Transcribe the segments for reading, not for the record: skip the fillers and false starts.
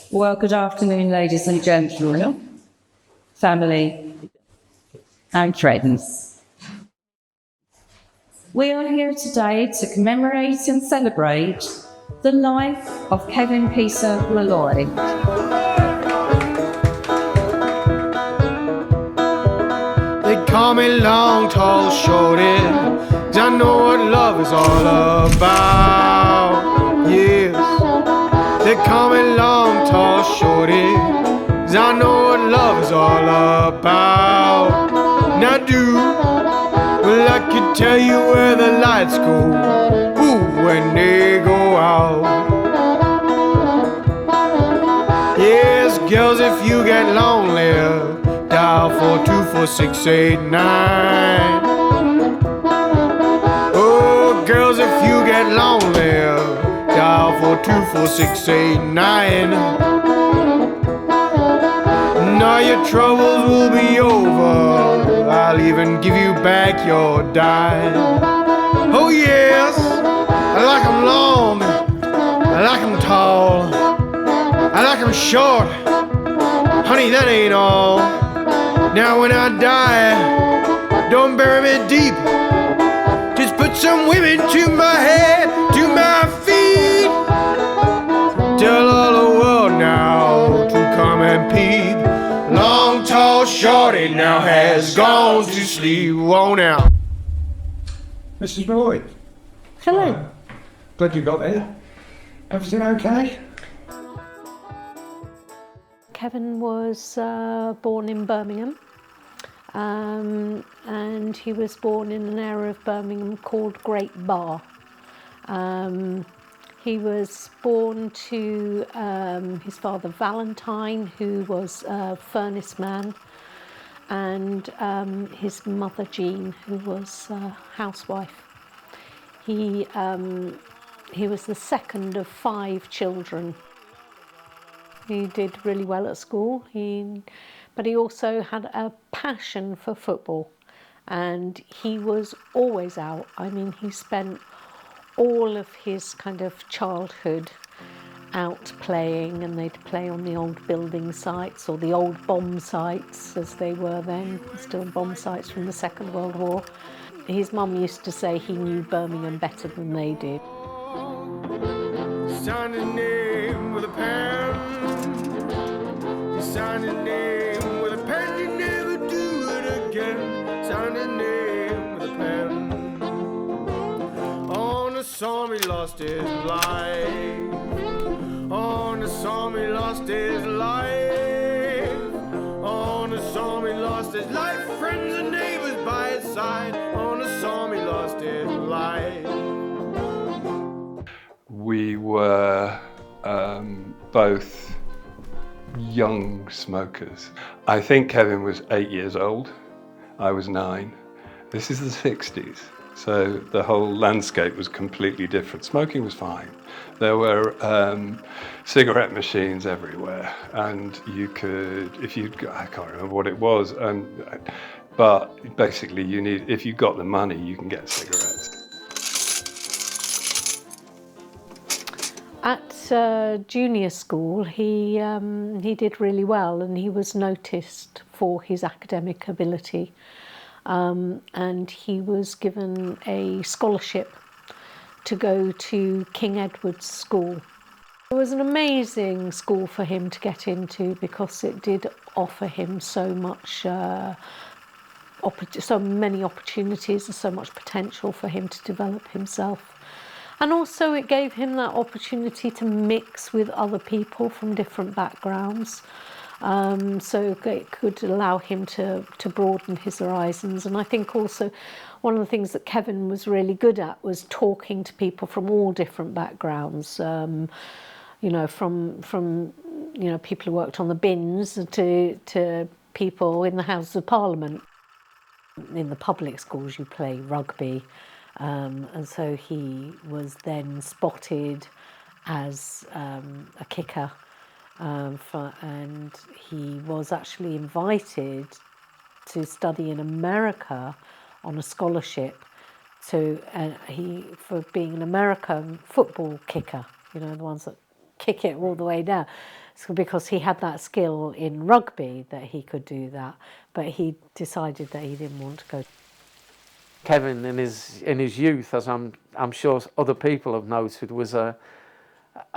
Well, good afternoon, ladies and gentlemen, family and friends. We are here today to commemorate and celebrate the life of Kevin Molloy. They call me long, tall, shorty, 'cause I know what love is all about. Yes, they call me long, tall, shorty, 'cause I know what love is all about. And I do. Well, I could tell you where the lights go, ooh, when they go out. Yes, girls, if you get lonely, dial 424-689. Oh, girls, if you get lonely, dial 424-689. And all your troubles will be over. I'll even give you back your dime. Oh yes, I like 'em long, I like 'em tall, I like 'em short. Honey, that ain't all. Now when I die, don't bury me deep. Just put some women to my head, to my feet. Tell all the world now to come and peep. Long, tall, shorty now has gone to sleep. Whoa now. Mrs. Molloy. Hello. Glad you got there. Everything okay? Kevin was born in Birmingham, and he was born in an area of Birmingham called Great Bar. He was born to his father Valentine, who was a furnace man, and his mother Jean, who was a housewife. He was the second of 5 children. He did really well at school, but he also had a passion for football, and he was always out. I mean, he spent all of his kind of childhood out playing, and they'd play on the old building sites, or the old bomb sites as they were then, still bomb sites from the Second World War. His mum used to say he knew Birmingham better than they did. Sign his name with a pen. You sign his name with a pen, you never do it again. Sign his name with a pen. On the song he lost his life. On the song he lost his life. On the song he lost his life. Friends and neighbors by his side. On the song he lost his life. We were both young smokers. I think Kevin was 8 years old. I was 9. This is the 60s, so the whole landscape was completely different. Smoking was fine. There were cigarette machines everywhere, and you could, I can't remember what it was, but basically if you got the money, you can get cigarettes. At junior school, he did really well, and he was noticed for his academic ability, and he was given a scholarship to go to King Edward's School. It was an amazing school for him to get into because it did offer him so many opportunities and so much potential for him to develop himself. And also it gave him that opportunity to mix with other people from different backgrounds. So it could allow him to broaden his horizons. And I think also one of the things that Kevin was really good at was talking to people from all different backgrounds. From people who worked on the bins to people in the Houses of Parliament. In the public schools you play rugby. And so he was then spotted as a kicker, and he was actually invited to study in America on a scholarship for being an American football kicker, the ones that kick it all the way down. So because he had that skill in rugby that he could do that, but he decided that he didn't want to go. Kevin, in his youth, as I'm sure other people have noted, was a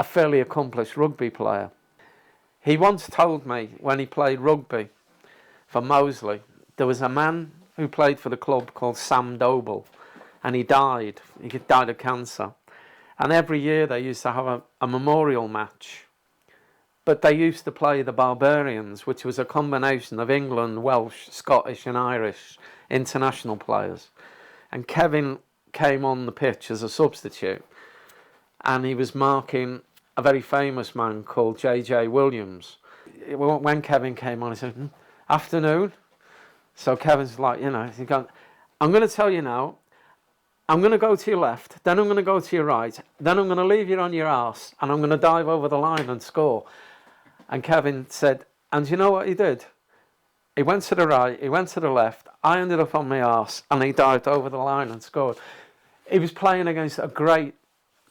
fairly accomplished rugby player. He once told me when he played rugby for Moseley, there was a man who played for the club called Sam Doble, and he died. He died of cancer. And every year they used to have a memorial match. But they used to play the Barbarians, which was a combination of England, Welsh, Scottish and Irish international players. And Kevin came on the pitch as a substitute, and he was marking a very famous man called J.J. Williams. When Kevin came on, he said, "Afternoon." So Kevin's like, he's going, "I'm going to tell you now, I'm going to go to your left, then I'm going to go to your right, then I'm going to leave you on your arse, and I'm going to dive over the line and score." And Kevin said, and you know what he did? He went to the right, he went to the left, I ended up on my arse, and he dived over the line and scored. He was playing against a great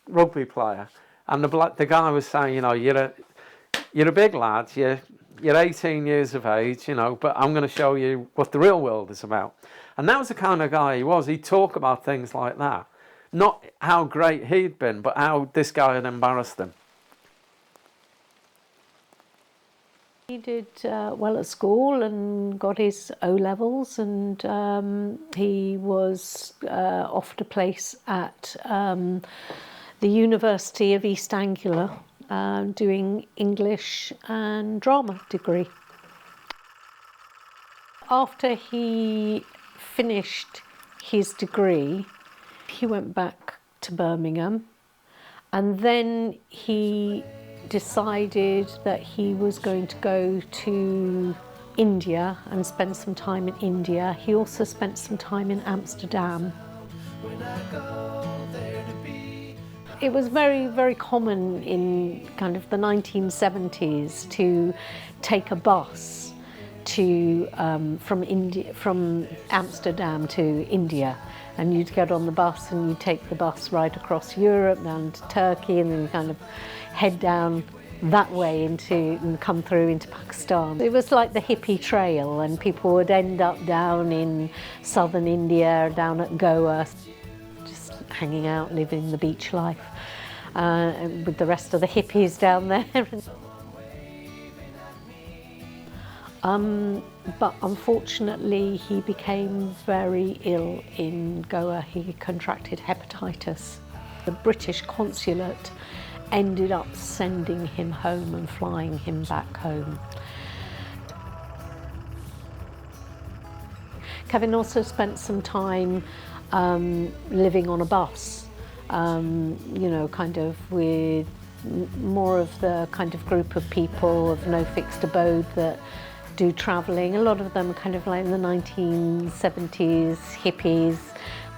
rugby player, and the guy was saying, you're a big lad, you're 18 years of age, but I'm going to show you what the real world is about. And that was the kind of guy he was. He'd talk about things like that. Not how great he'd been, but how this guy had embarrassed him. He did well at school and got his O-levels, and he was offered a place at the University of East Anglia doing English and drama degree. After he finished his degree, he went back to Birmingham, and then he decided that he was going to go to India and spend some time in India. He also spent some time in Amsterdam. It was very, very common in kind of the 1970s to take a bus to from Amsterdam to India, and you'd get on the bus and you'd take the bus right across Europe down to Turkey, and then kind of head down that way and come through into Pakistan. It was like the hippie trail, and people would end up down in southern India, down at Goa, just hanging out, living the beach life with the rest of the hippies down there. But unfortunately he became very ill in Goa. He contracted hepatitis. The British consulate ended up sending him home and flying him back home. Kevin also spent some time living on a bus, kind of with more of the kind of group of people of no fixed abode that do travelling. A lot of them kind of like in the 1970s, hippies.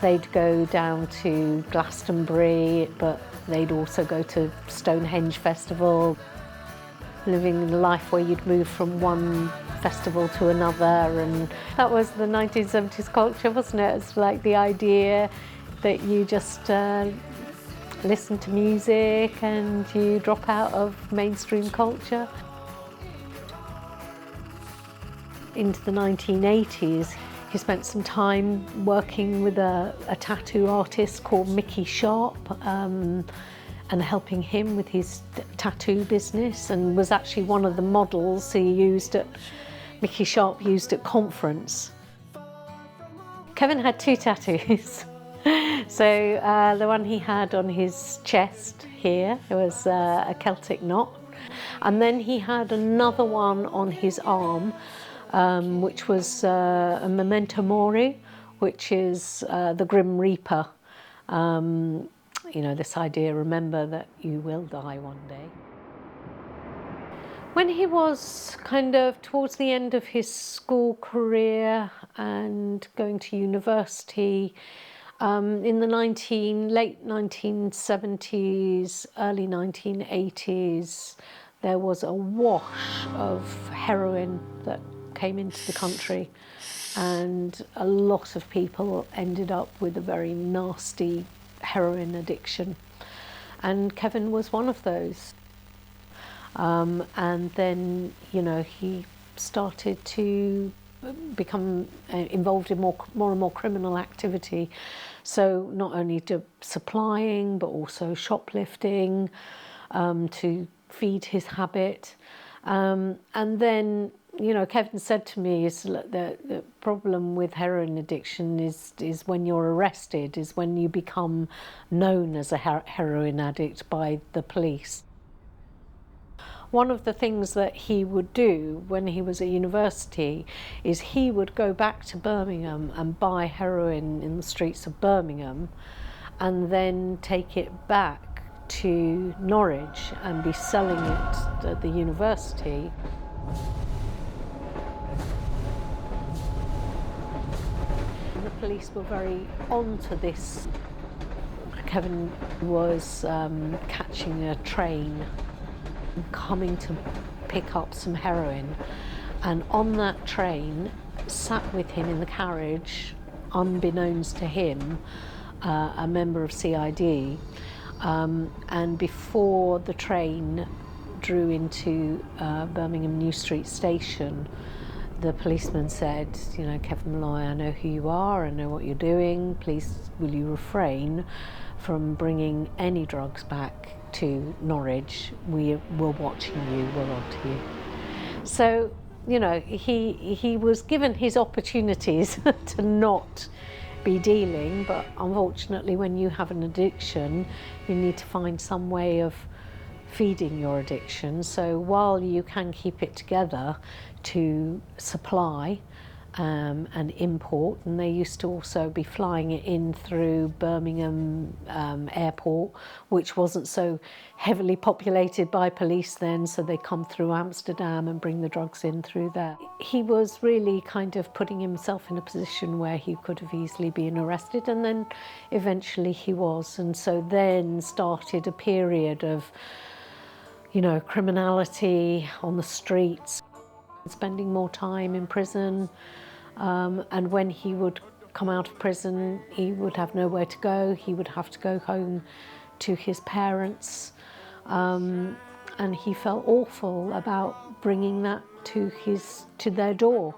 They'd go down to Glastonbury, but they'd also go to Stonehenge Festival, living the life where you'd move from one festival to another. And that was the 1970s culture, wasn't it? It's like the idea that you just listen to music and you drop out of mainstream culture. Into the 1980s, he spent some time working with a tattoo artist called Mickey Sharp and helping him with his tattoo business, and was actually one of the models Mickey Sharp used at conference. Kevin had two tattoos. So the one he had on his chest here, it was a Celtic knot, and then he had another one on his arm, which was a memento mori, which is the Grim Reaper. This idea, remember that you will die one day. When he was kind of towards the end of his school career and going to university, in the late 1970s, early 1980s, there was a wash of heroin that came into the country, and a lot of people ended up with a very nasty heroin addiction, and Kevin was one of those. And then, you know, he started to become involved in more and more criminal activity. So not only supplying, but also shoplifting to feed his habit. And then, you know, Kevin said to me, is the problem with heroin addiction is when you're arrested, is when you become known as a heroin addict by the police. One of the things that he would do when he was at university is he would go back to Birmingham and buy heroin in the streets of Birmingham and then take it back to Norwich and be selling it at the university. And the police were very onto this. Kevin was catching a train coming to pick up some heroin, and on that train sat with him in the carriage, unbeknownst to him, a member of CID, and before the train drew into Birmingham New Street Station, the policeman said, you know, Kevin Molloy, I know who you are, I know what you're doing, please will you refrain from bringing any drugs back to Norwich, we're watching you, we're on to you. So, you know, he was given his opportunities to not be dealing, but unfortunately when you have an addiction, you need to find some way of feeding your addiction. So while you can keep it together to supply and import, and they used to also be flying it in through Birmingham airport, which wasn't so heavily populated by police then, so they come through Amsterdam and bring the drugs in through there. He was really kind of putting himself in a position where he could have easily been arrested, and then eventually he was, and so then started a period of, you know, criminality on the streets, spending more time in prison, and when he would come out of prison, he would have nowhere to go. He would have to go home to his parents, and he felt awful about bringing that to their door.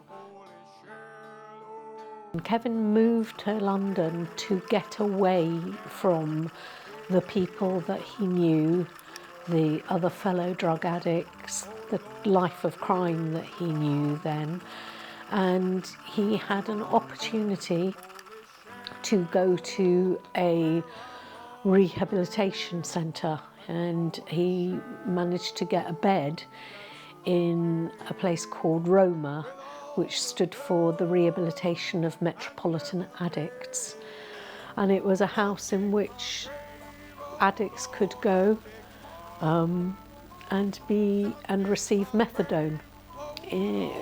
And Kevin moved to London to get away from the people that he knew, the other fellow drug addicts, the life of crime that he knew then. And he had an opportunity to go to a rehabilitation centre, and he managed to get a bed in a place called Roma, which stood for the Rehabilitation of Metropolitan Addicts. And it was a house in which addicts could go and receive methadone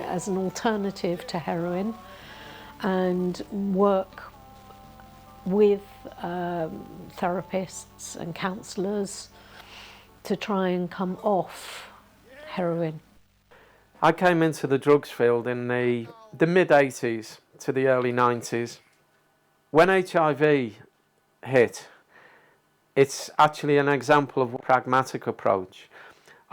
as an alternative to heroin, and work with therapists and counsellors to try and come off heroin. I came into the drugs field in the mid-80s to the early 90s. When HIV hit, it's actually an example of a pragmatic approach.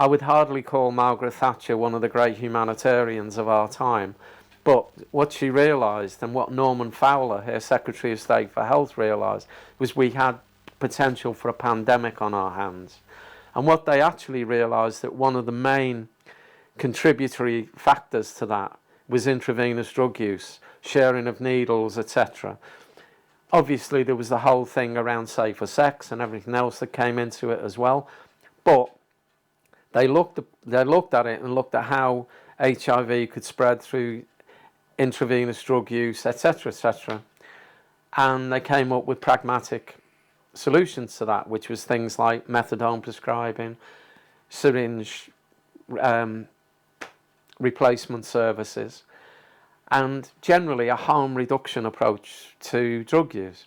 I would hardly call Margaret Thatcher one of the great humanitarians of our time, but what she realised, and what Norman Fowler, her Secretary of State for Health, realised, was we had potential for a pandemic on our hands. And what they actually realised, that one of the main contributory factors to that was intravenous drug use, sharing of needles, etc. Obviously there was the whole thing around safer sex and everything else that came into it as well, but they looked at it and looked at how HIV could spread through intravenous drug use, etc., etc. And they came up with pragmatic solutions to that, which was things like methadone prescribing, syringe replacement services, and generally a harm reduction approach to drug use.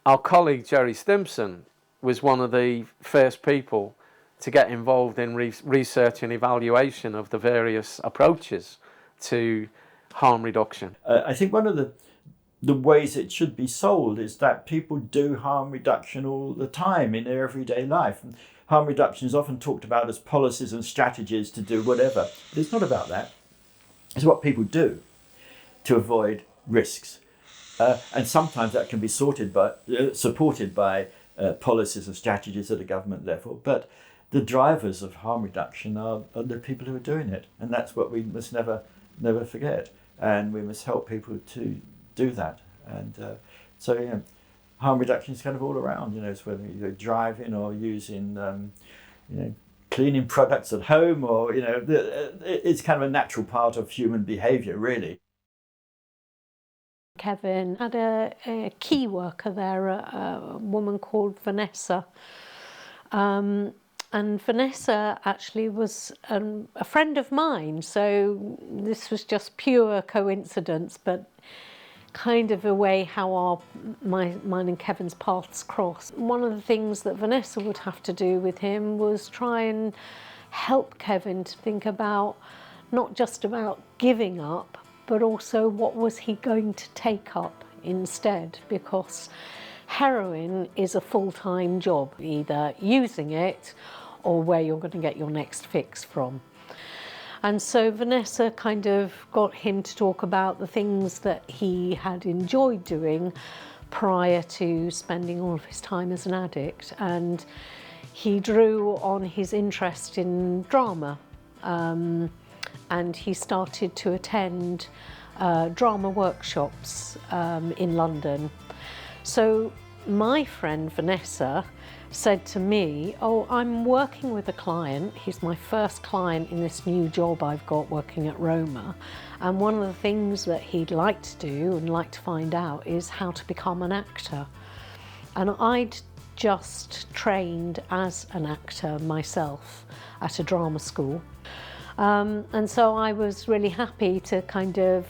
Our colleague Gerry Stimson was one of the first people to get involved in research and evaluation of the various approaches to harm reduction. I think one of the ways it should be sold is that people do harm reduction all the time in their everyday life. harm reduction is often talked about as policies and strategies to do whatever. But it's not about that. It's what people do to avoid risks. And sometimes that can be supported by policies and strategies at a government level. But the drivers of harm reduction are the people who are doing it. And that's what we must never forget. And we must help people to do that. And harm reduction is kind of all around, it's whether you're driving or using, cleaning products at home, or, it's kind of a natural part of human behaviour, really. Kevin had a key worker there, a woman called Vanessa. And Vanessa actually was a friend of mine, so this was just pure coincidence, but kind of a way how mine and Kevin's paths crossed. One of the things that Vanessa would have to do with him was try and help Kevin to think about not just about giving up, but also what was he going to take up instead, because heroin is a full-time job, either using it or where you're going to get your next fix from. And so Vanessa kind of got him to talk about the things that he had enjoyed doing prior to spending all of his time as an addict. And he drew on his interest in drama. And he started to attend drama workshops in London. So my friend Vanessa said to me, oh, I'm working with a client. He's my first client in this new job I've got working at Roma. And one of the things that he'd like to do and like to find out is how to become an actor. And I'd just trained as an actor myself at a drama school. And so I was really happy to kind of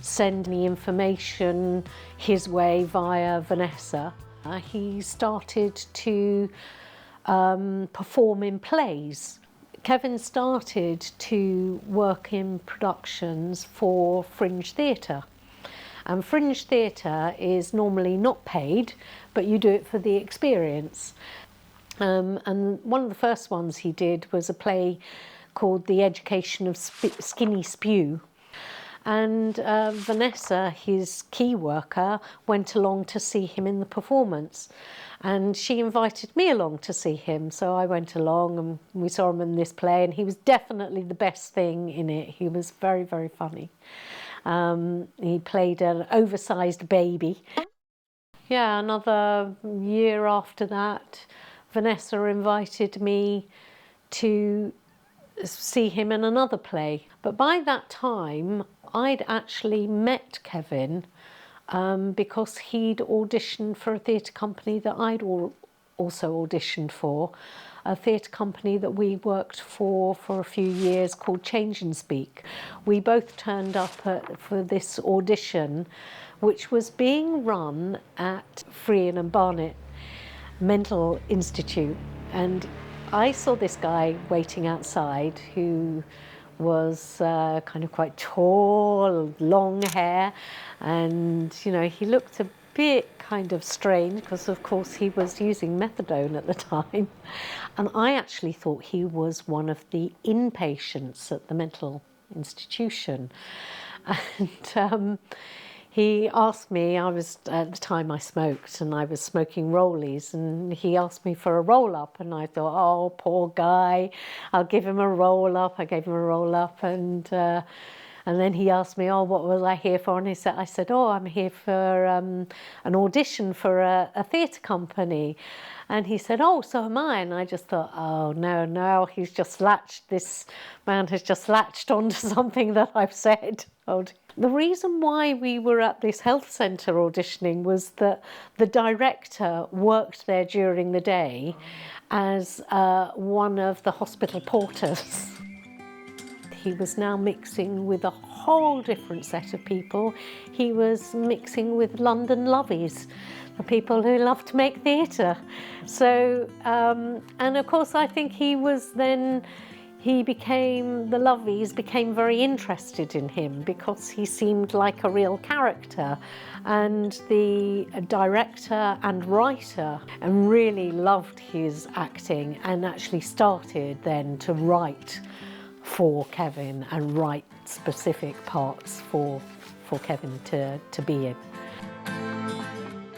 send the information his way via Vanessa. He started to perform in plays. Kevin started to work in productions for Fringe Theatre. And Fringe Theatre is normally not paid, but you do it for the experience. And one of the first ones he did was a play called The Education of Skinny Spew. And Vanessa, his key worker, went along to see him in the performance. And she invited me along to see him. So I went along and we saw him in this play, and he was definitely the best thing in it. He was very, very funny. He played an oversized baby. Yeah, another year after that, Vanessa invited me to see him in another play. But by that time, I'd actually met Kevin because he'd auditioned for a theatre company that I'd also auditioned for, a theatre company that we worked for a few years called Change and Speak. We both turned up for this audition, which was being run at Frian and Barnet Mental Institute. And I saw this guy waiting outside who was kind of quite tall, long hair, and he looked a bit kind of strange because of course he was using methadone at the time, and I actually thought he was one of the inpatients at the mental institution. And he asked me, at the time I smoked and I was smoking rollies, and he asked me for a roll-up, and I thought, oh, poor guy, I'll give him a roll-up. I gave him a roll-up, and then he asked me, oh, what was I here for? And I said, oh, I'm here for an audition for a theatre company. And he said, oh, so am I. And I just thought, oh, no, this man has just latched onto something that I've said. Oh, the reason why we were at this health centre auditioning was that the director worked there during the day as one of the hospital porters. He was now mixing with a whole different set of people. He was mixing with London lovies, the people who love to make theatre. So, and of course I think he the Loveys became very interested in him because he seemed like a real character, and the director and writer and really loved his acting and actually started then to write for Kevin and write specific parts for Kevin to be in.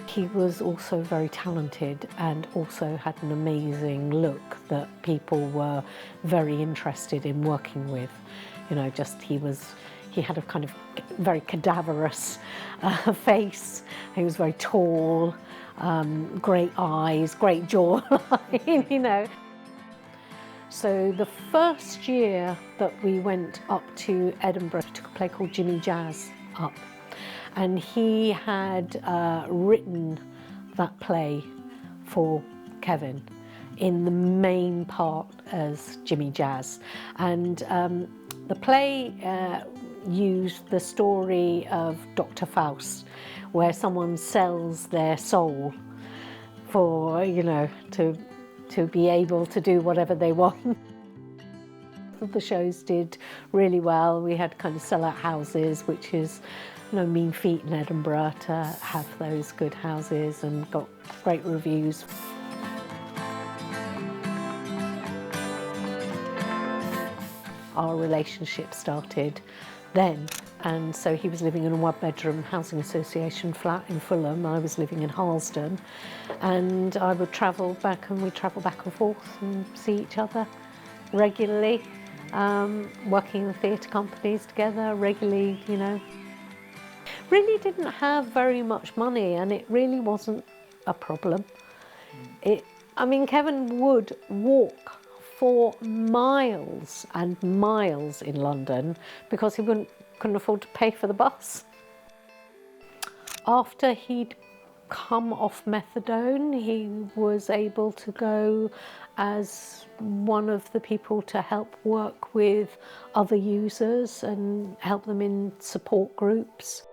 He was also very talented and also had an amazing look that people were very interested in working with. You know, just he had a kind of very cadaverous face. He was very tall, great eyes, great jawline, you know. So the first year that we went up to Edinburgh, we took a play called Jimmy Jazz up. And he had written that play for Kevin in the main part as Jimmy Jazz. And the play used the story of Dr. Faust, where someone sells their soul for, you know, to be able to do whatever they want. The shows did really well. We had kind of sell-out houses, which is no mean feat in Edinburgh to have those good houses, and got great reviews. Our relationship started then, and so he was living in a one-bedroom housing association flat in Fulham. I was living in Harlesden, and I would travel back, and we'd travel back and forth and see each other regularly, working in the theatre companies together regularly, you know. Really didn't have very much money, and it really wasn't a problem. I mean, Kevin would walk for miles and miles in London because he couldn't afford to pay for the bus. After he'd come off methadone, he was able to go as one of the people to help work with other users and help them in support groups.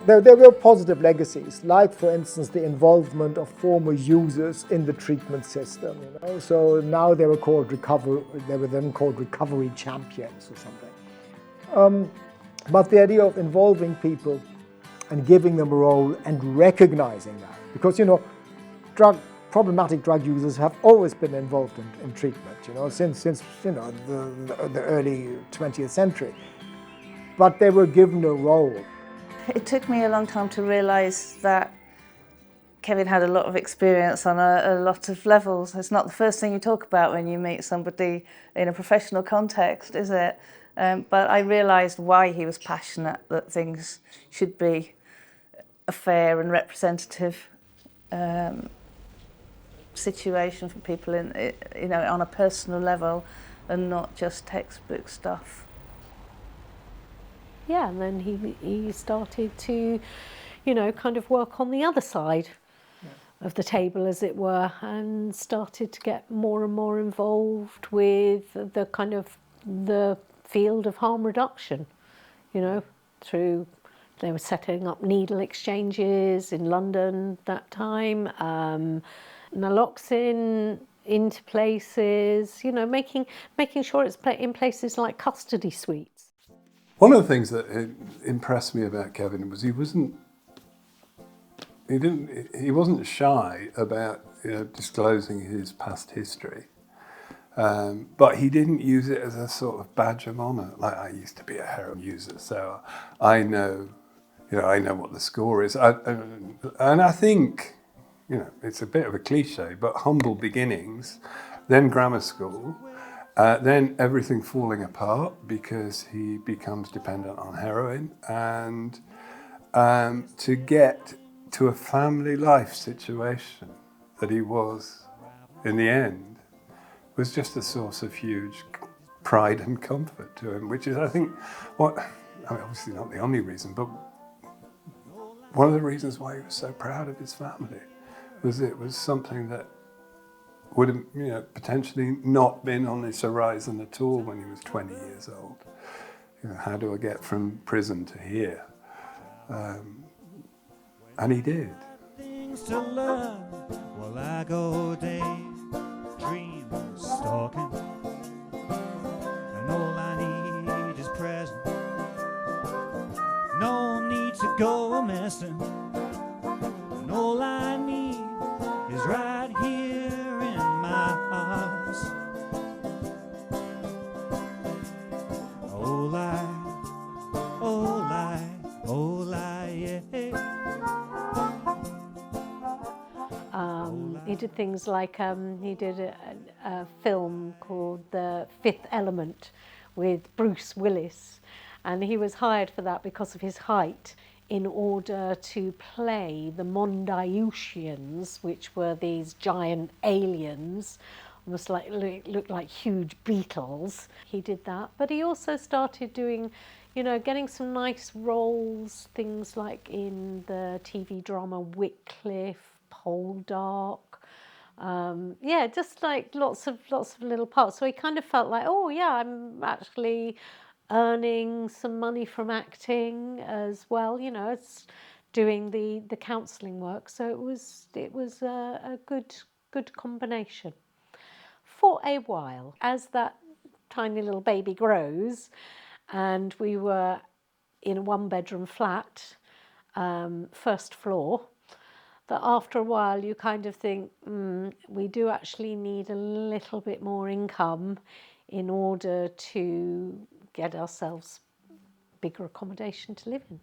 There were positive legacies, like, for instance, the involvement of former users in the treatment system. You know? So now they were then called recovery champions or something. But the idea of involving people and giving them a role and recognizing that, because, you know, problematic drug users have always been involved in treatment, you know, since you know, the early 20th century. But they were given a role. It took me a long time to realise that Kevin had a lot of experience on a lot of levels. It's not the first thing you talk about when you meet somebody in a professional context, is it? But I realised why he was passionate that things should be a fair and representative situation for people in, you know, on a personal level, and not just textbook stuff. Yeah, and then he started to, you know, kind of work on the other side of the table, as it were, and started to get more and more involved with the kind of the field of harm reduction, you know, they were setting up needle exchanges in London that time, naloxone into places, you know, making sure it's in places like custody suites. One of the things that impressed me about Kevin was he wasn't shy about, you know, disclosing his past history, but he didn't use it as a sort of badge of honour. Like, I used to be a heroin user, so I know what the score is. And I think, you know, it's a bit of a cliche, but humble beginnings, then grammar school. Then everything falling apart because he becomes dependent on heroin, and to get to a family life situation that he was in the end was just a source of huge pride and comfort to him, which is, I think, obviously not the only reason, but one of the reasons why he was so proud of his family was it was something that would have, you know, potentially not been on his horizon at all when he was 20 years old. You know, how do I get from prison to here? And he did. Things to learn while I go day dreams stalking, and all I need is present. No need to go messing, and all I need is right here in my arms. Oh, yeah. He did things like he did a film called The Fifth Element with Bruce Willis, and he was hired for that because of his height, in order to play the Mondayusians, which were these giant aliens, almost like looked like huge beetles. He did that, but he also started doing, you know, getting some nice roles, things like in the TV drama Wycliffe, Poldark. Yeah, just like lots of little parts. So he kind of felt like, oh yeah, I'm actually earning some money from acting as well, you know, it's doing the counselling work. So it was a good combination. For a while, as that tiny little baby grows, and we were in a one-bedroom flat, first floor, that after a while you kind of think, we do actually need a little bit more income in order to get ourselves bigger accommodation to live in.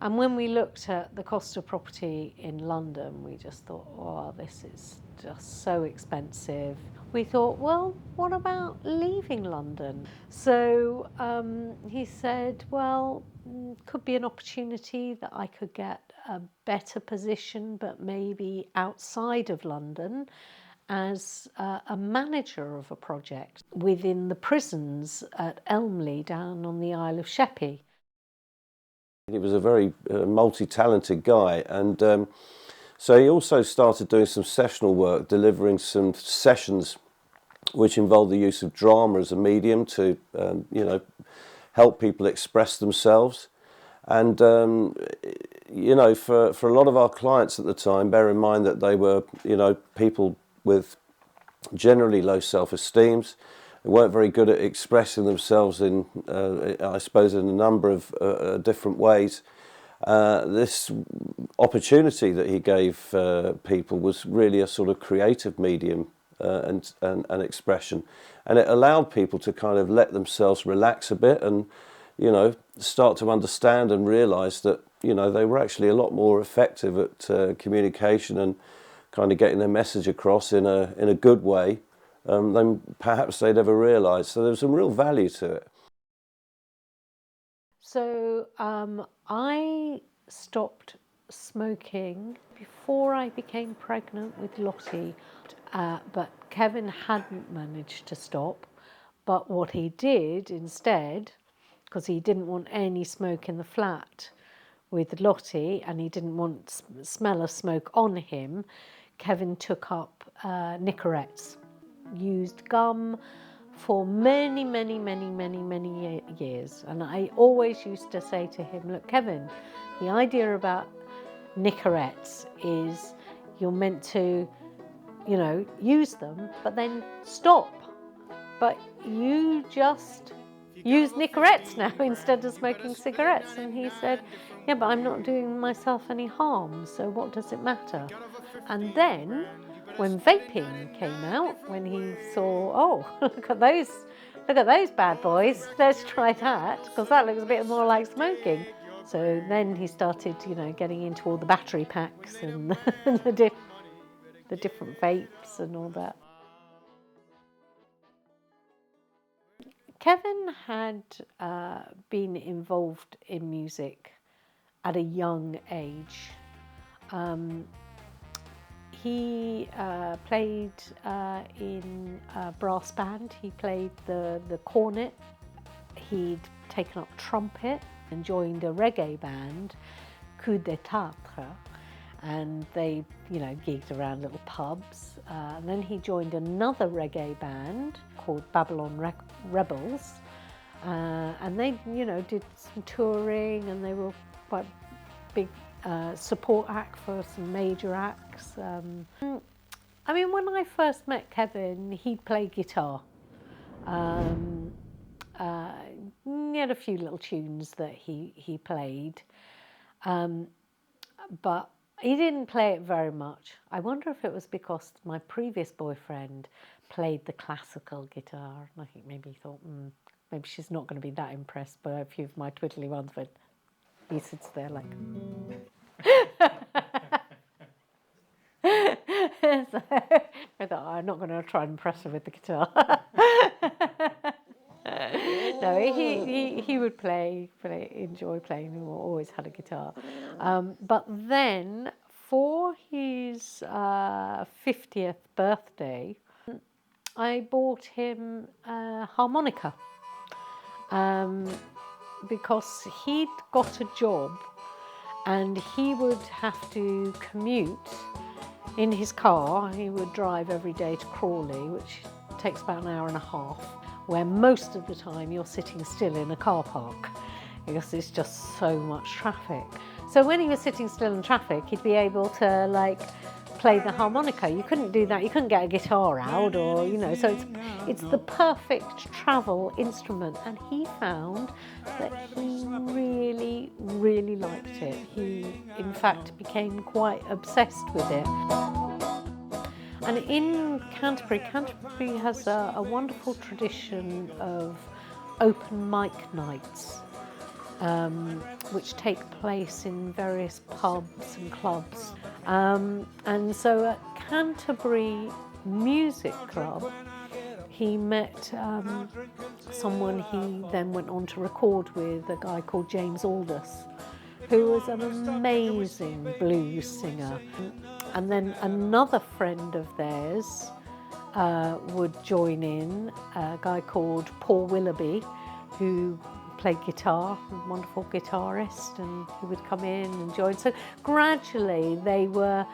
And when we looked at the cost of property in London, we just thought, oh, this is just so expensive. We thought, well, what about leaving London? So he said, well, could be an opportunity that I could get a better position, but maybe outside of London, as a manager of a project within the prisons at Elmley down on the Isle of Sheppey. He was a very multi-talented guy, and so he also started doing some sessional work, delivering some sessions which involved the use of drama as a medium to you know, help people express themselves. And you know, for a lot of our clients at the time, bear in mind that they were, you know, people with generally low self-esteems. They weren't very good at expressing themselves in, I suppose, in a number of different ways. This opportunity that he gave people was really a sort of creative medium and expression, and it allowed people to kind of let themselves relax a bit and, you know, start to understand and realise that, you know, they were actually a lot more effective at communication and kind of getting their message across in a good way than perhaps they'd ever realised. So there was some real value to it. So I stopped smoking before I became pregnant with Lottie, but Kevin hadn't managed to stop. But what he did instead, because he didn't want any smoke in the flat with Lottie and he didn't want smell of smoke on him, Kevin took up Nicorettes, used gum for many years. And I always used to say to him, look, Kevin, the idea about Nicorettes is you're meant to, you know, use them, but then stop. But you just use Nicorettes now instead of smoking cigarettes. And he said, yeah, but I'm not doing myself any harm, so what does it matter? And then when vaping came out, when he saw, oh, look at those bad boys, let's try that, because that looks a bit more like smoking. So then he started, you know, getting into all the battery packs and the different vapes and all that. Kevin had been involved in music at a young age. He played in a brass band. He played the cornet. He'd taken up trumpet and joined a reggae band, Coup de Théâtre, and they, you know, gigged around little pubs. And then he joined another reggae band called Babylon Rebels, and they, you know, did some touring, and they were quite big support act for some major acts. I mean, when I first met Kevin, he'd play guitar. He had a few little tunes that he played, but he didn't play it very much. I wonder if it was because my previous boyfriend played the classical guitar, and I think maybe he thought, maybe she's not going to be that impressed by a few of my twiddly ones, but he sits there like... So I thought, I'm not going to try and impress her with the guitar. No, he would enjoy playing. He always had a guitar. But then, for his 50th birthday, I bought him a harmonica because he'd got a job and he would have to commute in his car. He would drive every day to Crawley, which takes about an hour and a half, where most of the time you're sitting still in a car park because it's just so much traffic. So when he was sitting still in traffic, he'd be able to like play the harmonica. You couldn't do that. You couldn't get a guitar out, or So it's the perfect travel instrument, and he found that he really, really liked it. He, in fact, became quite obsessed with it. And in Canterbury has a wonderful tradition of open mic nights, which take place in various pubs and clubs. And so at Canterbury Music Club, he met someone he then went on to record with, a guy called James Aldous, who was an amazing blues singer. And then another friend of theirs would join in, a guy called Paul Willoughby, who played guitar, a wonderful guitarist, and he would come in and join. So gradually they were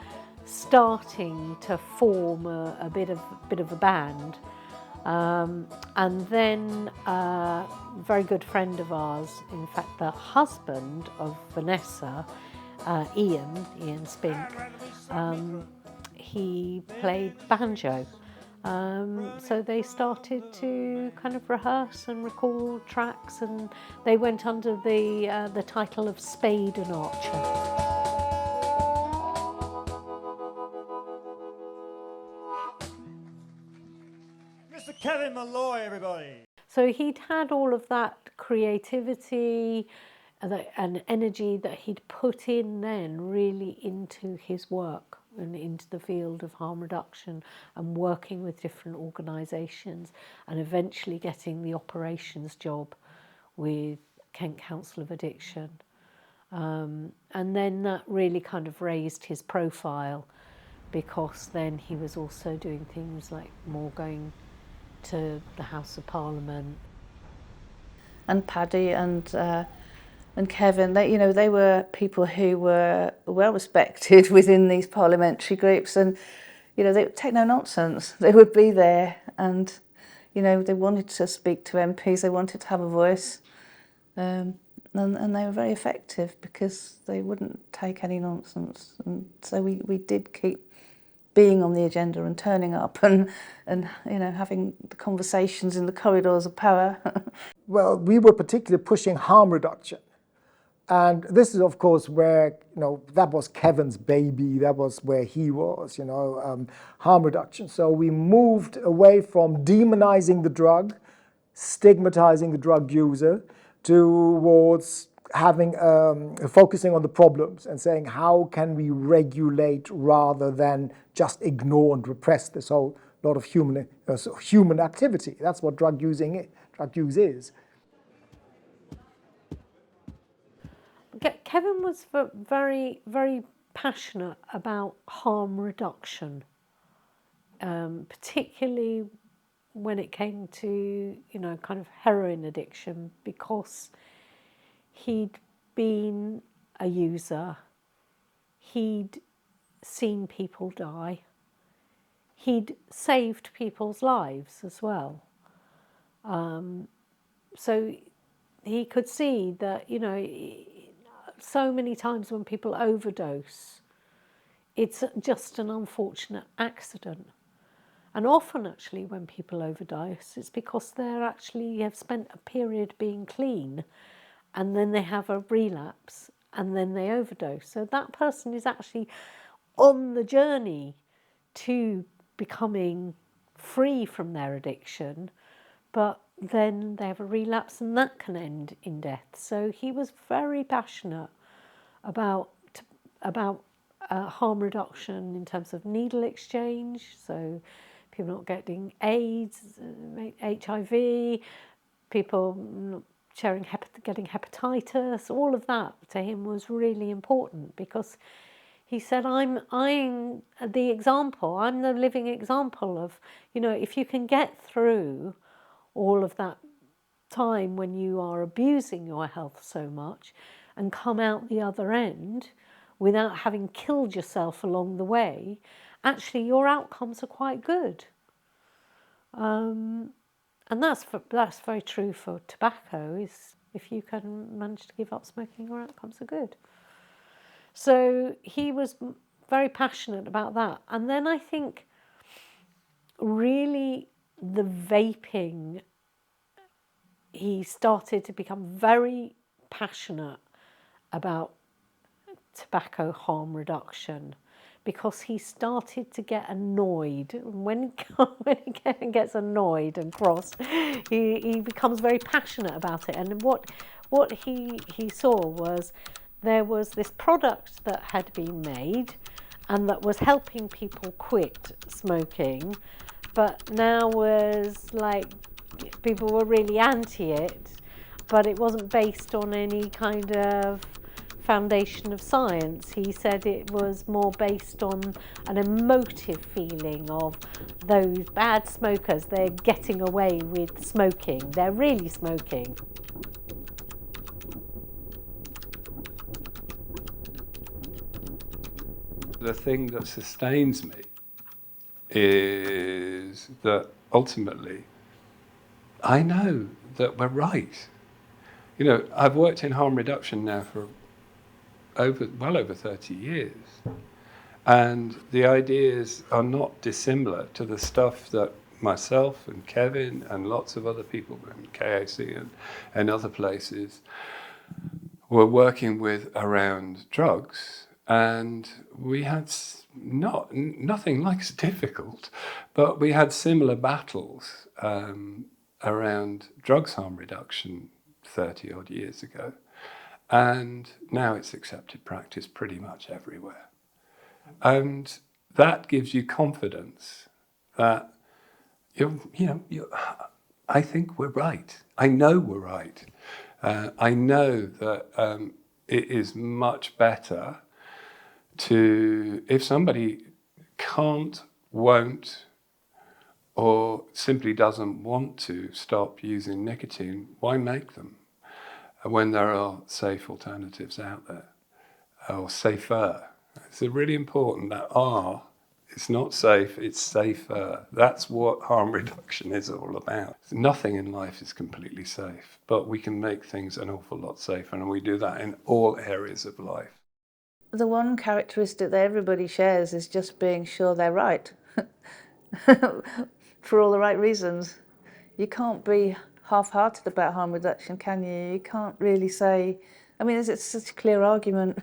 starting to form a bit of a band. And then a very good friend of ours, in fact the husband of Vanessa, Ian Spink, he played banjo. So they started to kind of rehearse and record tracks, and they went under the title of Spade and Archer. Mr. Kevin Molloy, everybody. So he'd had all of that creativity and energy that he'd put in then really into his work and into the field of harm reduction and working with different organisations, and eventually getting the operations job with Kent Council of Addiction. And then that really kind of raised his profile, because then he was also doing things like more going to the House of Parliament. And Paddy and Kevin, they were people who were well respected within these parliamentary groups, and they would take no nonsense. They would be there, and they wanted to speak to MPs, they wanted to have a voice, and they were very effective because they wouldn't take any nonsense. And so we did keep being on the agenda and turning up and having the conversations in the corridors of power. Well, we were particularly pushing harm reduction. And this is, of course, where, that was Kevin's baby. That was where he was, harm reduction. So we moved away from demonizing the drug, stigmatizing the drug user, towards having focusing on the problems and saying, how can we regulate rather than just ignore and repress this whole lot of human activity. That's what drug use is. Kevin was very, very passionate about harm reduction, particularly when it came to, kind of heroin addiction, because he'd been a user, he'd seen people die, he'd saved people's lives as well. So he could see that, so many times when people overdose, it's just an unfortunate accident. And often actually when people overdose, it's because they're actually have spent a period being clean and then they have a relapse and then they overdose. So that person is actually on the journey to becoming free from their addiction, but then they have a relapse and that can end in death. So he was very passionate about harm reduction in terms of needle exchange, so people not getting AIDS, HIV, people not getting hepatitis, all of that to him was really important because he said, I'm the example, I'm the living example of, if you can get through all of that time when you are abusing your health so much and come out the other end without having killed yourself along the way, actually your outcomes are quite good. And that's very true for tobacco, is if you can manage to give up smoking, your outcomes are good. So he was very passionate about that. And then I think really the vaping, he started to become very passionate about tobacco harm reduction because he started to get annoyed. When he gets annoyed and cross, he becomes very passionate about it. And what he saw was there was this product that had been made and that was helping people quit smoking, but now was like people were really anti it, but it wasn't based on any kind of foundation of science. He said it was more based on an emotive feeling of those bad smokers, they're getting away with smoking, they're really smoking. The thing that sustains me is that ultimately I know that we're right. I've worked in harm reduction now for well over 30 years. And the ideas are not dissimilar to the stuff that myself and Kevin and lots of other people in KAC and other places were working with around drugs. And we had nothing like as difficult, but we had similar battles around drugs harm reduction 30 odd years ago. And now it's accepted practice pretty much everywhere. And that gives you confidence that, I think we're right. I know we're right. I know that it is much better if somebody can't, won't, or simply doesn't want to stop using nicotine, why make them? When there are safe alternatives out there, or safer. It's really important that it's not safe, it's safer. That's what harm reduction is all about. Nothing in life is completely safe, but we can make things an awful lot safer, and we do that in all areas of life. The one characteristic that everybody shares is just being sure they're right, for all the right reasons. You can't be half-hearted about harm reduction, can you? You can't really say, it's such a clear argument,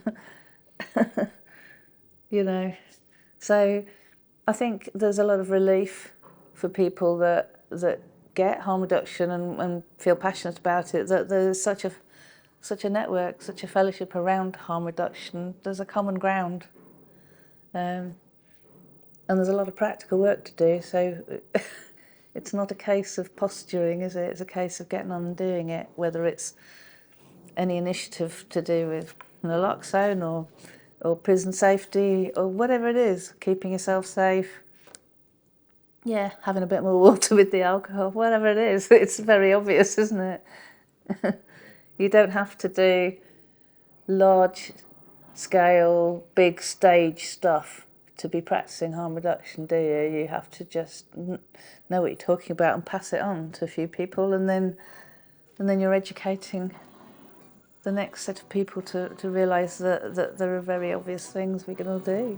So I think there's a lot of relief for people that get harm reduction and feel passionate about it, that there's such a network, such a fellowship around harm reduction. There's a common ground. And there's a lot of practical work to do, so it's not a case of posturing, is it? It's a case of getting on and doing it, whether it's any initiative to do with naloxone or prison safety or whatever it is, keeping yourself safe. Yeah, having a bit more water with the alcohol, whatever it is. It's very obvious, isn't it? You don't have to do large scale, big stage stuff to be practicing harm reduction, do you? You have to just know what you're talking about and pass it on to a few people, and then you're educating the next set of people to realise that there are very obvious things we can all do.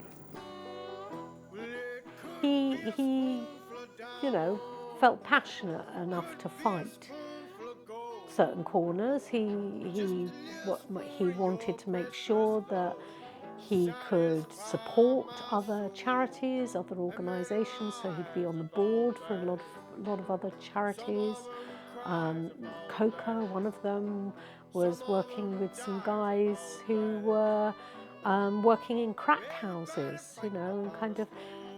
he, you know, felt passionate enough to fight certain corners. He wanted to make sure that he could support other charities, other organisations, so he'd be on the board for a lot of other charities. COCA, one of them, was working with some guys who were working in crack houses, you know,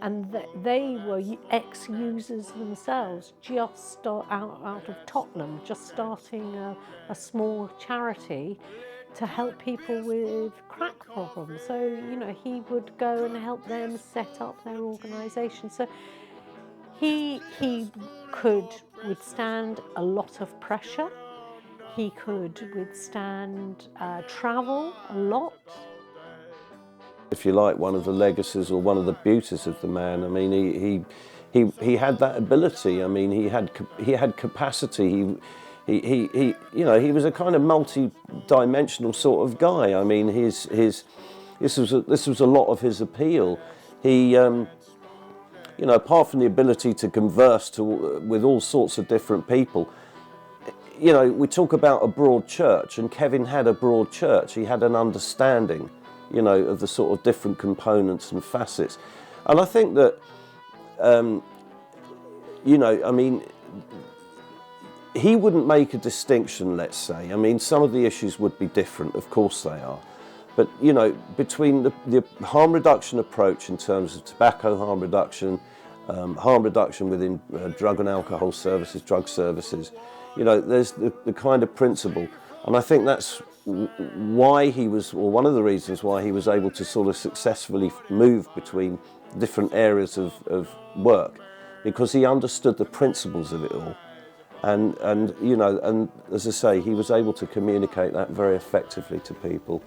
and they were ex-users themselves, just out of Tottenham, just starting a small charity to help people with crack problems. So, you know, he would go and help them set up their organisation. So he could withstand a lot of pressure. He could withstand travel a lot. If you like, one of the legacies or one of the beauties of the man. I mean, he had that ability. I mean, he had capacity. He you know, he was a kind of multi-dimensional sort of guy. I mean, this was a lot of his appeal. He you know, apart from the ability to converse with all sorts of different people, you know, we talk about a broad church, and Kevin had a broad church. He had an understanding, you know, of the sort of different components and facets. And I think that, you know, I mean, he wouldn't make a distinction, let's say. I mean, some of the issues would be different, of course they are. But, you know, between the harm reduction approach in terms of tobacco harm reduction within drug and alcohol services, drug services, you know, there's the kind of principle. And I think that's why he was, or one of the reasons why he was able to sort of successfully move between different areas of work, because he understood the principles of it all. And you know, and as I say, he was able to communicate that very effectively to people.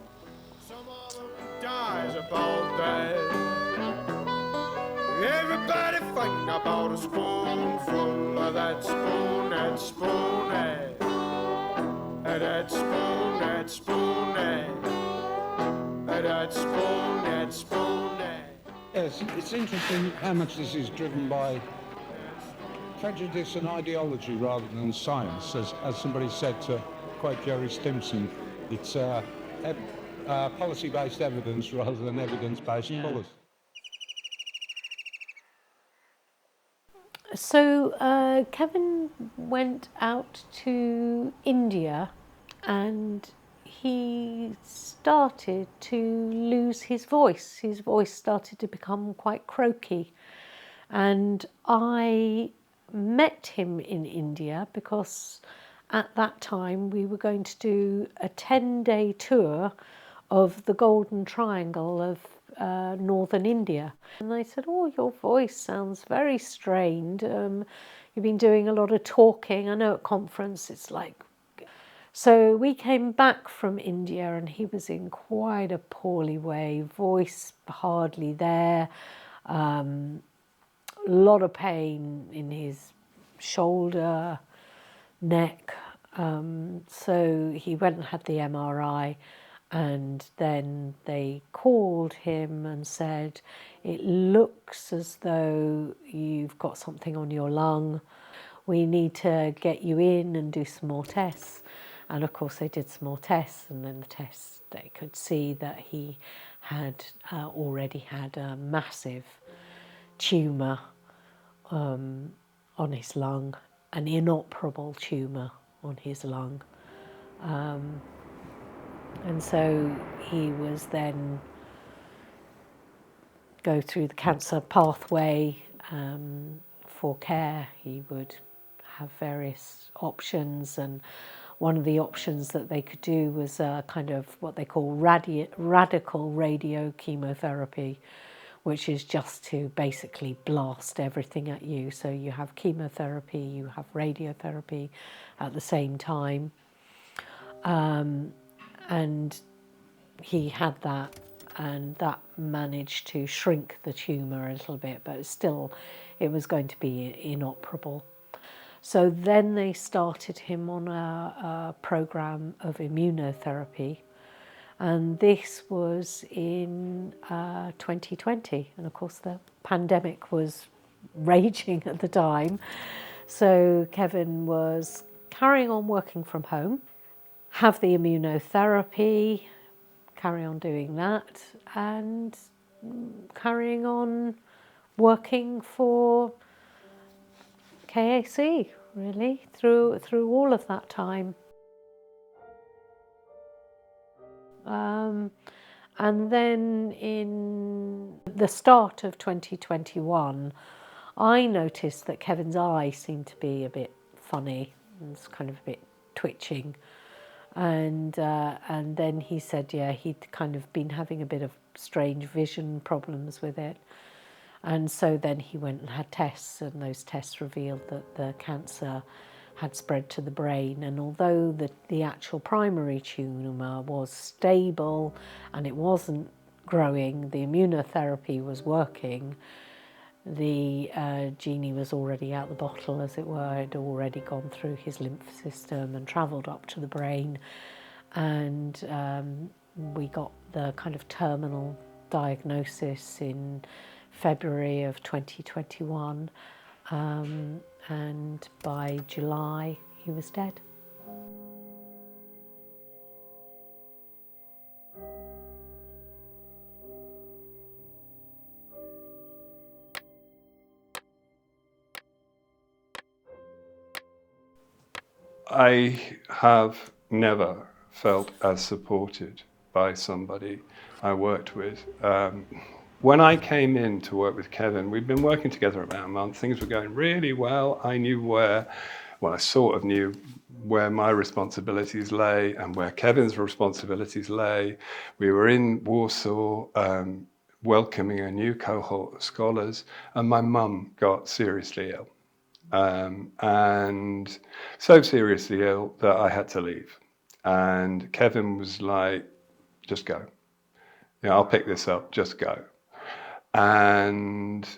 Everybody fighting about a spoonful of that spoon, that spoon, that spoon, that spoon, that spoon, that spoon. Yes, it's interesting how much this is driven by prejudice and ideology rather than science. As somebody said, to quote Gerry Stimson, it's policy-based evidence rather than evidence-based policy. So Kevin went out to India and he started to lose his voice. His voice started to become quite croaky. And I met him in India because at that time we were going to do a 10-day tour of the Golden Triangle of northern India. And they said, oh, your voice sounds very strained. You've been doing a lot of talking. I know at conference it's like... So we came back from India and he was in quite a poorly way, voice hardly there, a lot of pain in his shoulder, neck. So he went and had the MRI. And then they called him and said, it looks as though you've got something on your lung. We need to get you in and do some more tests. And of course they did some more tests, and then the tests, they could see that he had already had a massive tumour on his lung, an inoperable tumour on his lung. And so he was then go through the cancer pathway for care. He would have various options, and one of the options that they could do was kind of what they call radical radio chemotherapy, which is just to basically blast everything at you. So you have chemotherapy, you have radiotherapy at the same time. And he had that, and that managed to shrink the tumour a little bit, but still it was going to be inoperable. So then they started him on a programme of immunotherapy, and this was in 2020, and of course the pandemic was raging at the time. So Kevin was carrying on working from home, have the immunotherapy, carry on doing that, and carrying on working for KAC, really, through all of that time. And then in the start of 2021, I noticed that Kevin's eye seemed to be a bit funny. It was kind of a bit twitching. And then he said, yeah, he'd kind of been having a bit of strange vision problems with it. And so then he went and had tests, and those tests revealed that the cancer had spread to the brain. And although the actual primary tumour was stable and it wasn't growing, the immunotherapy was working, the genie was already out the bottle, as it were. It had already gone through his lymph system and travelled up to the brain. And we got the kind of terminal diagnosis in February of 2021. And by July, he was dead. I have never felt as supported by somebody I worked with. When I came in to work with Kevin, we'd been working together about a month. Things were going really well. I knew I sort of knew where my responsibilities lay and where Kevin's responsibilities lay. We were in Warsaw, welcoming a new cohort of scholars, and my mum got seriously ill. And so seriously ill that I had to leave. And Kevin was like, just go. I'll pick this up, just go. And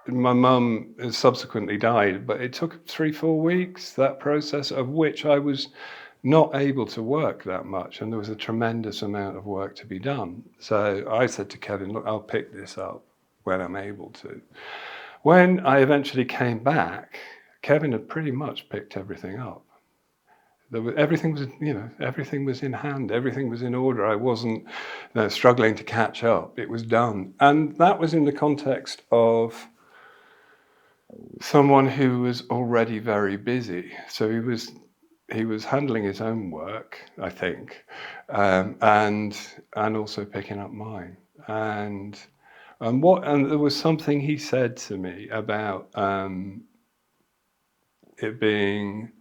my mum subsequently died, but it took 3-4 weeks, that process, of which I was not able to work that much, and there was a tremendous amount of work to be done. So I said to Kevin, look, I'll pick this up when I'm able to. When I eventually came back, Kevin had pretty much picked everything up. Everything was in hand, everything was in order. I wasn't struggling to catch up. It was done. And that was in the context of someone who was already very busy. So he was handling his own work, I think, and also picking up mine. And there was something he said to me about it being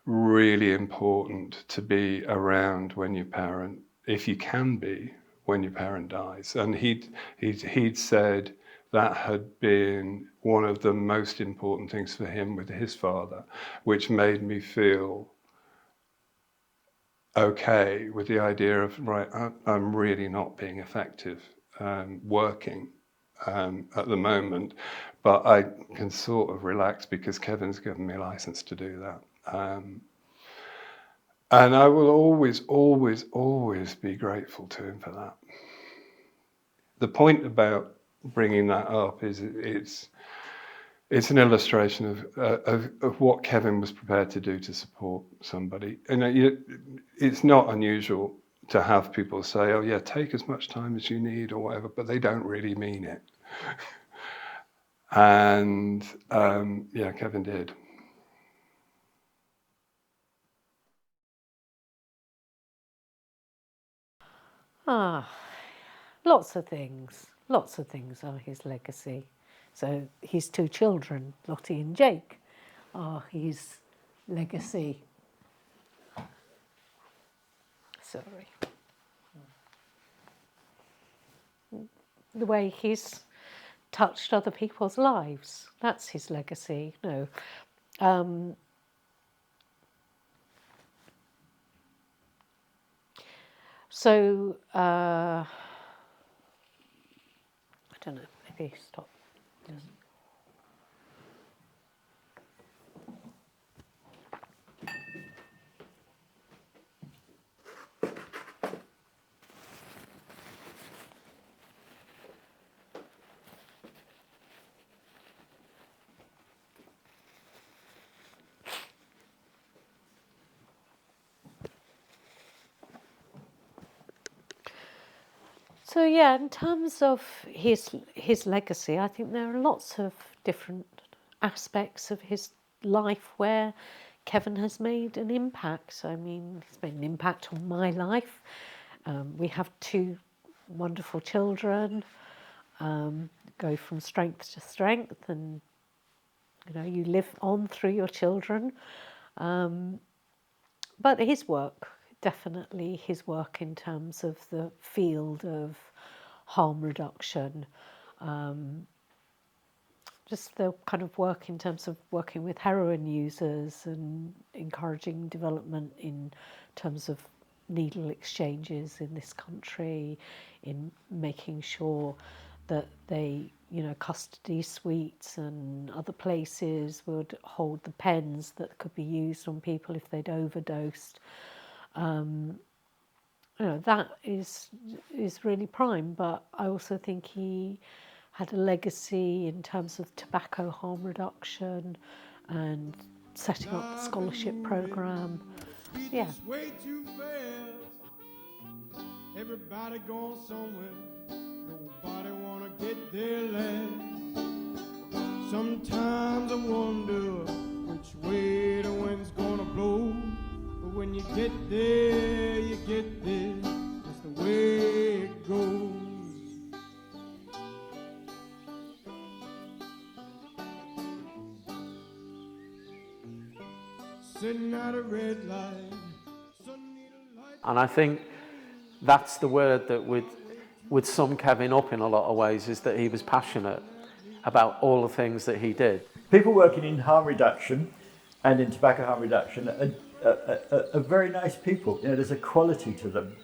really important to be around when your parent, if you can be, when your parent dies. And he'd said that had been one of the most important things for him with his father, which made me feel okay with the idea of, right, I'm really not being effective working at the moment, but I can sort of relax because Kevin's given me a license to do that. And I will always, always, always be grateful to him for that. The point about bringing that up is it's an illustration of what Kevin was prepared to do to support somebody. And it's not unusual to have people say, oh yeah, take as much time as you need or whatever, but they don't really mean it. And yeah, Kevin did. Lots of things are his legacy. So his 2 children, Lottie and Jake, are his legacy. Sorry. The way he's touched other people's lives, that's his legacy. So, I don't know, maybe stop. So yeah, in terms of his legacy, I think there are lots of different aspects of his life where Kevin has made an impact. I mean, he's made an impact on my life. We have 2 wonderful children, go from strength to strength, and you live on through your children. But his work, definitely his work in terms of the field of harm reduction, just the kind of work in terms of working with heroin users and encouraging development in terms of needle exchanges in this country, in making sure that they, custody suites and other places would hold the pens that could be used on people if they'd overdosed. That is really prime, but I also think he had a legacy in terms of tobacco harm reduction and setting up the scholarship program. Yeah. Way too fast. Everybody going somewhere. Nobody wanna get there last. Sometimes I wonder which way the wind's gonna blow. But when you get there, you get there. That's the way it goes. Sitting at a red light. And I think that's the word that would sum Kevin up in a lot of ways, is that he was passionate about all the things that he did. People working in harm reduction and in tobacco harm reduction are very nice people. There's a quality to them.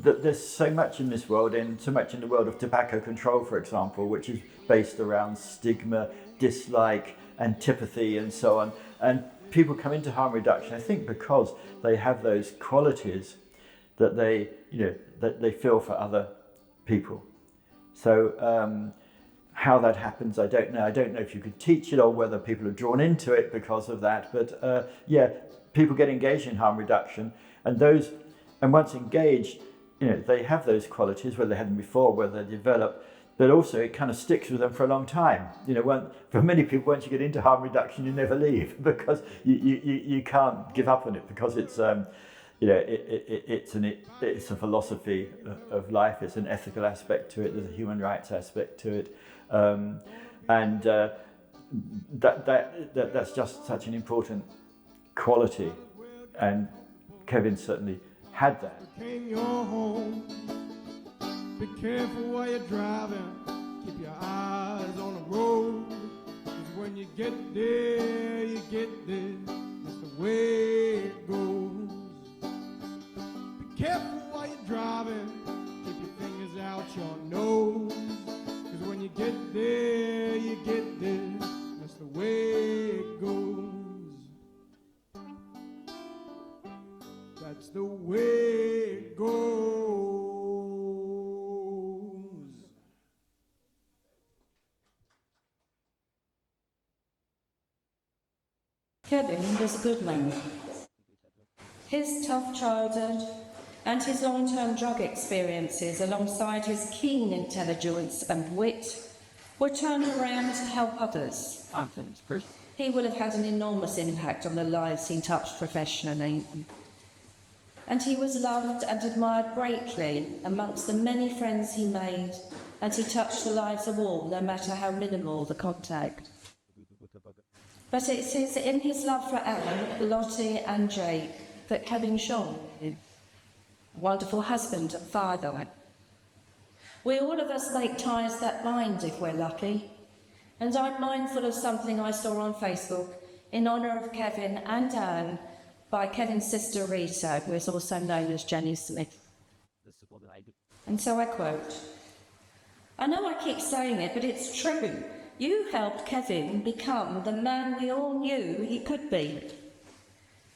There's so much in this world, and so much in the world of tobacco control, for example, which is based around stigma, dislike, antipathy, and so on. And people come into harm reduction, I think, because they have those qualities that they feel for other people. So how that happens, I don't know. I don't know if you could teach it or whether people are drawn into it because of that. But people get engaged in harm reduction, and once engaged, they have those qualities, whether they had them before, whether they develop. But also, it kind of sticks with them for a long time. For many people, once you get into harm reduction, you never leave, because you can't give up on it, because it's it's a philosophy of life. It's an ethical aspect to it. There's a human rights aspect to it, and that's just such an important quality. And Kevin certainly had that. Be careful while you're driving, keep your eyes on the road, 'cause when you get there, you get there, that's the way it goes. Be careful while you're driving, keep your fingers out your nose, 'cause when you get there, you get there, that's the way it goes. That's the way it goes. Kevin was a good man. His tough childhood and his long-term drug experiences, alongside his keen intelligence and wit, were turned around to help others. He will have had an enormous impact on the lives he touched professionally. And he was loved and admired greatly amongst the many friends he made, and he touched the lives of all, no matter how minimal the contact. But it is in his love for Alan, Lottie and Jake that Kevin shone. A wonderful husband and father. We all of us make ties that bind if we're lucky. And I'm mindful of something I saw on Facebook in honour of Kevin and Anne by Kevin's sister Rita, who is also known as Jenny Smith. And so I quote, "I know I keep saying it, but it's true. You helped Kevin become the man we all knew he could be.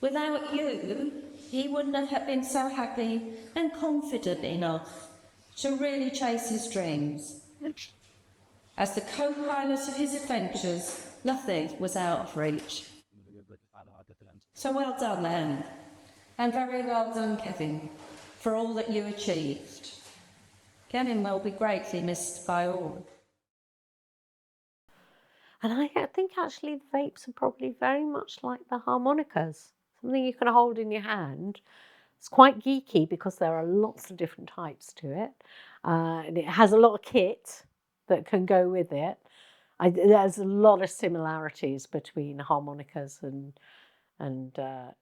Without you, he wouldn't have been so happy and confident enough to really chase his dreams. As the co-pilot of his adventures, nothing was out of reach. So well done, Anne, and very well done, Kevin, for all that you achieved. Kevin will be greatly missed by all. And I think actually the vapes are probably very much like the harmonicas, something you can hold in your hand. It's quite geeky because there are lots of different types to it, and it has a lot of kit that can go with it. There's a lot of similarities between harmonicas and vape.